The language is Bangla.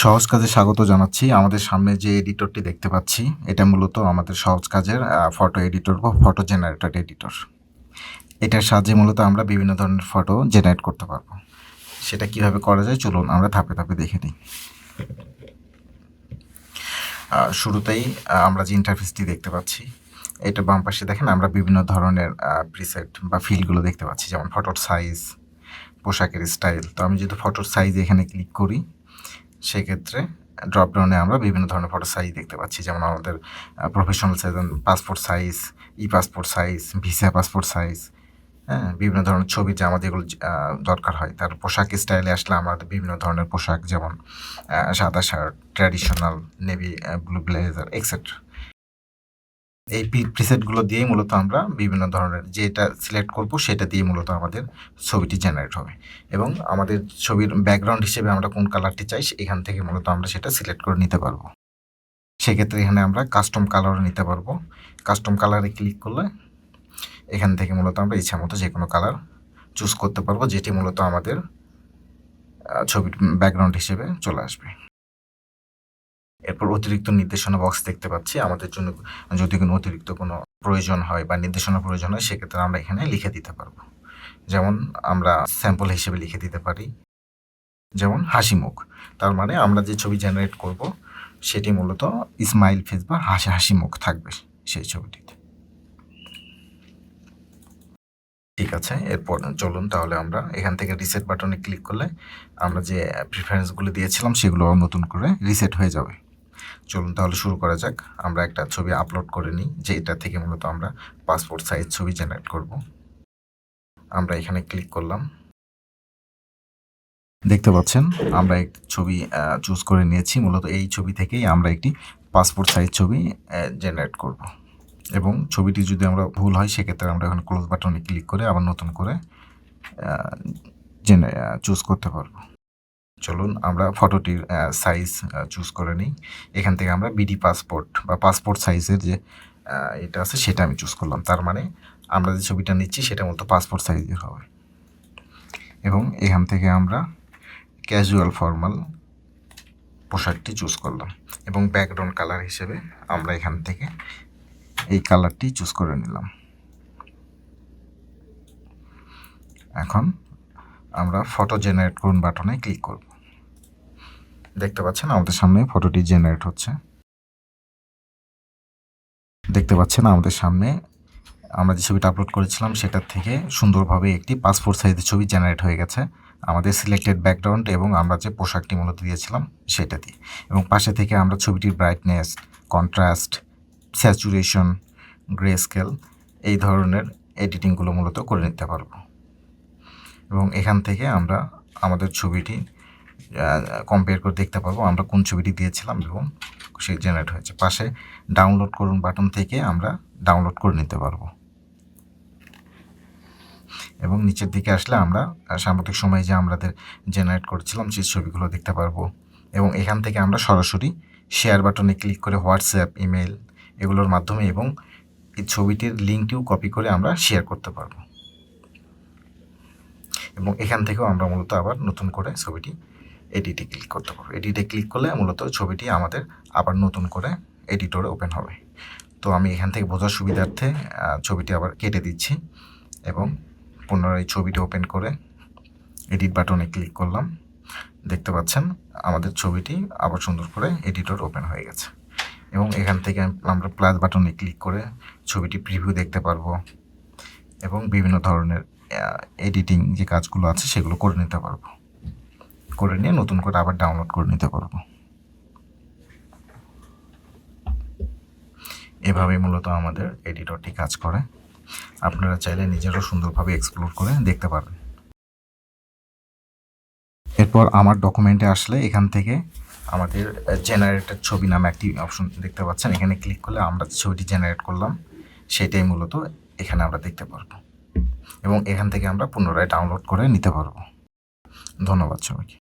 সহজ কাজে স্বাগত জানাচ্ছি। আমাদের সামনে যে এডিটরটি দেখতে পাচ্ছি, এটা মূলত আমাদের সহজ কাজের ফটো এডিটর বা ফটো জেনারেটর এডিটর। এটার সাহায্যে মূলত আমরা বিভিন্ন ধরনের ফটো জেনারেট করতে পারবো। সেটা কিভাবে করা যায় চলুন আমরা ধাপে ধাপে দেখে নিই। শুরুতেই আমরা যে ইন্টারফেসটি দেখতে পাচ্ছি, এটা বাম পাশে দেখেন আমরা বিভিন্ন ধরনের প্রিসেট বা ফিল্ডগুলো দেখতে পাচ্ছি, যেমন ফটোর সাইজ, পোশাকের স্টাইল। তো আমি যদি ফটোর সাইজ এখানে ক্লিক করি, সেক্ষেত্রে ড্রপডাউনে আমরা বিভিন্ন ধরনের ফটো সাইজ দেখতে পাচ্ছি, যেমন আমাদের প্রফেশনাল সাইজ, পাসপোর্ট সাইজ, ই passport size, visa passport size, হ্যাঁ, বিভিন্ন ধরনের ছবি যে আমাদের যেগুলো দরকার হয়। তার পোশাক স্টাইলে আসলে আমাদের বিভিন্ন ধরনের পোশাক, যেমন সাদা shirt, traditional, navy blue blazer etcetera. এই প্রিসেটগুলো দিয়েই মূলত আমরা বিভিন্ন ধরনের যেটা সিলেক্ট করব সেটা দিয়ে মূলত আমাদের ছবিটি জেনারেট হবে, এবং আমাদের ছবির ব্যাকগ্রাউন্ড হিসেবে আমরা কোন কালারটি চাই এখান থেকে মূলত আমরা সেটা সিলেক্ট করে নিতে পারবো। সেক্ষেত্রে এখানে আমরা কাস্টম কালারও নিতে পারবো। কাস্টম কালারে ক্লিক করলে এখান থেকে মূলত আমরা ইচ্ছা মতো যে কোনো কালার চুজ করতে পারবো, যেটি মূলত আমাদের ছবির ব্যাকগ্রাউন্ড হিসেবে চলে আসবে। এরপর অতিরিক্ত নির্দেশনা বক্স দেখতে পাচ্ছি। আমাদের জন্য যদি কোনো অতিরিক্ত কোনো প্রয়োজন হয় বা নির্দেশনা প্রয়োজন হয়, সেক্ষেত্রে আমরা এখানে লিখে দিতে পারবো। যেমন আমরা স্যাম্পল হিসেবে লিখে দিতে পারি, যেমন হাসি মুখ। তার মানে আমরা যে ছবি জেনারেট করব সেটি মূলত স্মাইল ফেস বা হাসি মুখ থাকবে সেই ছবিটিতে। ঠিক আছে, এরপর চলুন তাহলে আমরা এখান থেকে রিসেট বাটনে ক্লিক করলে আমরা যে প্রিফারেন্সগুলো দিয়েছিলাম সেগুলো নতুন করে রিসেট হয়ে যাবে। চলুন তাহলে শুরু করা যাক। আমরা একটা ছবি আপলোড করে নিই, যে এটা থেকে মূলত আমরা পাসপোর্ট সাইজ ছবি জেনারেট করব। আমরা এখানে ক্লিক করলাম, দেখতে পাচ্ছেন আমরা এক ছবি চুজ করে নিয়েছি। মূলত এই ছবি থেকেই আমরা একটি পাসপোর্ট সাইজ ছবি জেনারেট করব, এবং ছবিটি যদি আমরা ভুল হয় সেক্ষেত্রে আমরা এখানে ক্লোজ বাটনে ক্লিক করে আবার নতুন করে চুজ করতে পারবো। চলুন আমরা ফটোটির সাইজ চুজ করে নিই। এখান থেকে আমরা বিডি পাসপোর্ট বা পাসপোর্ট সাইজের যে এটা আছে সেটা আমি চুজ করলাম। তার মানে আমরা যে ছবিটা নিচ্ছি সেটা মূলত পাসপোর্ট সাইজের হবে, এবং এখান থেকে আমরা ক্যাজুয়াল ফর্মাল পোশাকটি চুজ করলাম, এবং ব্যাকগ্রাউন্ড কালার হিসেবে আমরা এখান থেকে এই কালারটি চুজ করে নিলাম। এখন আমরা ফটো জেনারেট করুন বাটনে ক্লিক করব। দেখতে পাচ্ছেন আমাদের সামনে ফটোটি জেনারেট হচ্ছে। দেখতে পাচ্ছেন আমাদের সামনে আমরা যে ছবিটা আপলোড করেছিলাম সেটার থেকে সুন্দরভাবে একটি পাসপোর্ট সাইজের ছবি জেনারেট হয়ে গেছে আমাদের সিলেক্টেড ব্যাকগ্রাউন্ড এবং আমরা যে পোশাকটি মূলত দিয়েছিলাম সেটা দিয়ে। এবং পাশে থেকে আমরা ছবিটির brightness, contrast, saturation, grey scale এই ধরনের এডিটিংগুলো মূলত করে নিতে পারবো, এবং এখান থেকে আমরা আমাদের ছবিটি কম্পেয়ার করে দেখতে পারবো আমরা কোন ছবিটি দিয়েছিলাম এবং সে জেনারেট হয়েছে। পাশে ডাউনলোড করুন বাটন থেকে আমরা ডাউনলোড করে নিতে পারবো, এবং নিচের দিকে আসলে আমরা সাম্প্রতিক সময়ে যে আমাদের জেনারেট করেছিলাম সেই ছবিগুলো দেখতে পারবো, এবং এখান থেকে আমরা সরাসরি শেয়ার বাটনে ক্লিক করে হোয়াটসঅ্যাপ, ইমেল এগুলোর মাধ্যমে এবং এই ছবিটির লিঙ্কটিও কপি করে আমরা শেয়ার করতে পারবো, এবং এখান থেকেও আমরা মূলত আবার নতুন করে ছবিটি এডিটে ক্লিক করতে পারবো। এডিটে ক্লিক করলে মূলত ছবিটি আমাদের আবার নতুন করে এডিটরে ওপেন হবে। তো আমি এখান থেকে বোঝার সুবিধার্থে ছবিটি আবার কেটে দিচ্ছি, এবং পুনরায় ছবিটি ওপেন করে এডিট বাটনে ক্লিক করলাম। দেখতে পাচ্ছেন আমাদের ছবিটি আবার সুন্দর করে এডিটর ওপেন হয়ে গেছে, এবং এখান থেকে আমরা প্লাস বাটনে ক্লিক করে ছবিটি প্রিভিউ দেখতে পারবো, এবং বিভিন্ন ধরনের এডিটিং যে কাজগুলো আছে সেগুলো করে নিতে পারবো, করে নিয়ে নতুন করে আবার ডাউনলোড করে নিতে পারবো। এভাবেই মূলত আমাদের এডিটরটি কাজ করে। আপনারা চাইলে নিজেরাও সুন্দরভাবে এক্সপ্লোর করে দেখতে পারেন। এরপর আমার ডকুমেন্টে আসলে এখান থেকে আমাদের জেনারেটেড ছবি নামে একটি অপশন দেখতে পাচ্ছেন। এখানে ক্লিক করলে আমরা যে ছবিটি জেনারেট করলাম সেটাই মূলত এখানে আমরা দেখতে পারবো, এবং এখান থেকে আমরা পুনরায় ডাউনলোড করে নিতে পারবো। ধন্যবাদ সবাইকে।